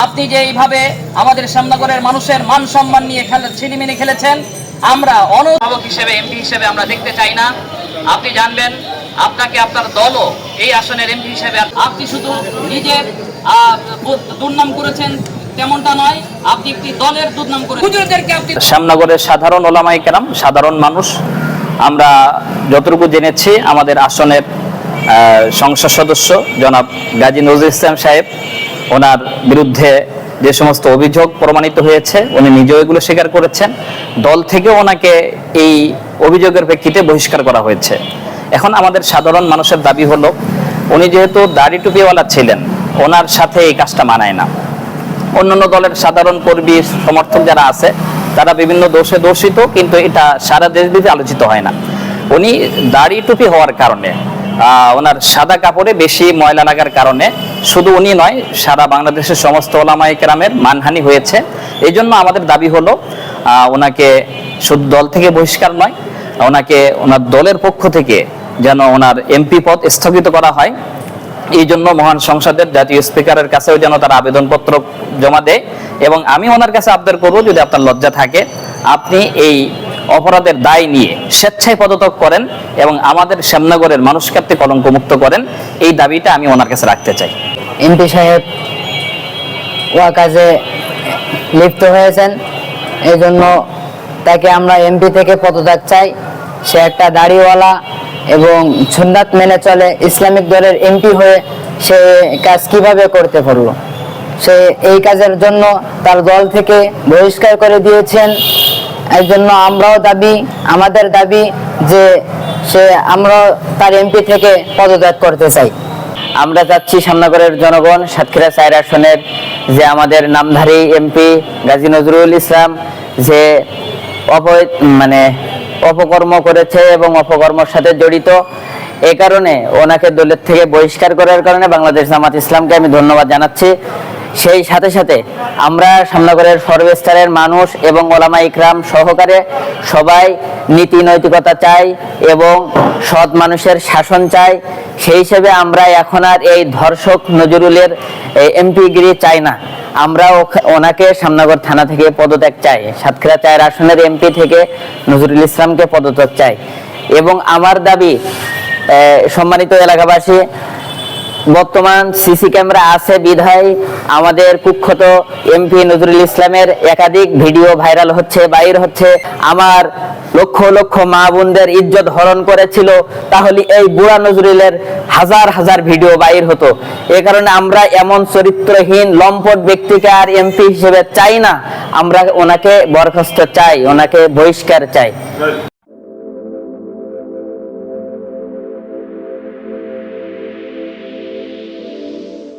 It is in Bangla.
আপনি যে এইভাবে আমাদের শ্যামনগরের মানুষের মান সম্মান নিয়ে ছিনিমিনি খেলেছেন, আমরা অনভাবক হিসেবে, এমপি হিসেবে আমরা দেখতে চাই না। আপনি জানবেন, আপনাকে আপনার দলও এই আসনের এমপি হিসেবে, আপনি শুধু নিজের দুর্নাম করেছেন তেমনটা নয়, আপনি একটি দলের দুর্নাম করেছেন। হুজুরদেরকে আপনি শ্যামনগরের সাধারণ ওলামায়ে কেরাম, সাধারণ মানুষ, আমরা যতটুকু জেনেছি আমাদের আসনের সংসদ সদস্য জনাব গাজী নজরুল ইসলাম সাহেব, ওনার বিরুদ্ধে যে সমস্ত অভিযোগ প্রমাণিত হয়েছে উনি নিজেও এগুলো স্বীকার করেছেন। দল থেকে ওনাকে এই অভিযোগের প্রেক্ষিতে বহিষ্কার করা হয়েছে। এখন আমাদের সাধারণ মানুষের দাবি হলো, উনি যেহেতু দাড়ি টুপিওয়ালা ছিলেন, ওনার সাথে এই কাজটা মানায় না। অন্যান্য দলের সাধারণ কর্মী সমর্থক যারা আছে তারা বিভিন্ন দোষে দোষিত, কিন্তু এটা সারা দেশব্যাপী আলোচিত হয় না। উনি দাড়ি টুপি হওয়ার কারণে, ওনার সাদা কাপড়ে বেশি ময়লা লাগার কারণে শুধু উনি নয়, সারা বাংলাদেশের সমস্ত ওলামায়ে কেরামের মানহানি হয়েছে। এই জন্য আমাদের দাবি হলো, ওনাকে শুধু দল থেকে বহিষ্কার নয়, ওনাকে ওনার দলের পক্ষ থেকে যেন ওনার এমপি পদ স্থগিত করা হয়। এই জন্য মহান সংসদের জাতীয় স্পিকারের কাছেও যেন তারা আবেদনপত্র জমা দেয়। এবং আমি ওনার কাছে আবদার করব, যদি আপনার লজ্জা থাকে, আপনি এই অপরাধের দায় নিয়ে স্বেচ্ছায় পদত্যাগ করেন এবং আমাদের শ্যামনগরের মানুষকে আপনি কলঙ্কমুক্ত করেন। এই দাবিটা আমি ওনার কাছে রাখতে চাই। এমপি সাহেব কাজে লিপ্ত হয়েছেন, এই জন্য তাকে আমরা এমপি থেকে পদত্যাগ চাই। সে একটা দাড়িওয়ালা এবং সুন্নাত মেনে চলে, ইসলামিক দলের এমপি হয়ে সে কাজ কিভাবে করতে পারলো? সে এই কাজের জন্য তার দল থেকে বহিষ্কার করে দিয়েছেন। এই জন্য আমাদের দাবি যে আমরা তার এমপি থেকে পদত্যাগ করতে চাই। আমরা চাচ্ছি শ্যামনগরের জনগণ সাতক্ষীরা 4 আসনের যে আমাদের নামধারী এমপি গাজী নজরুল ইসলাম যে অপকর্ম করেছে এবং অপকর্মের সাথে জড়িত, এই কারণে ওনাকে দলের থেকে বহিষ্কার করার কারণে বাংলাদেশ জামাত ইসলামকে আমি ধন্যবাদ জানাচ্ছি। সেই সাথে সাথে আমরা শ্যামনগরের সর্বস্তরের মানুষ এবং ওলামা ইকরাম সহকারে সবাই নীতি নৈতিকতা চাই এবং সৎ মানুষের শাসন চাই। সেই হিসেবে আমরা এখন আর এই ধর্ষক নজরুলের এমপিগিরি চাই না। আমরা ওনাকে শ্যামনগর থানা থেকে পদত্যাগ চাই, সাতক্ষীরা 4 আসনের এমপি থেকে নজরুল ইসলামকে পদত্যাগ চাই। এবং আমার দাবি, সম্মানিত এলাকাবাসী, বর্তমান সিসি ক্যামেরা আছে বিধায় আমাদের কুখ্যাত এমপি নজরুল ইসলামের একাধিক ভিডিও ভাইরাল হচ্ছে, বাইর হচ্ছে। আমার লক্ষ লক্ষ মা বোনদের ইজ্জত হরণ করেছিল, তাহলে এই বুড়া নজরুলের হাজার হাজার ভিডিও বাইর হতো। এ কারণে আমরা এমন চরিত্রহীন লম্পট ব্যক্তিকে আর এমপি হিসেবে চাই না। আমরা ওনাকে বরখাস্ত চাই, ওনাকে বহিষ্কার চাই।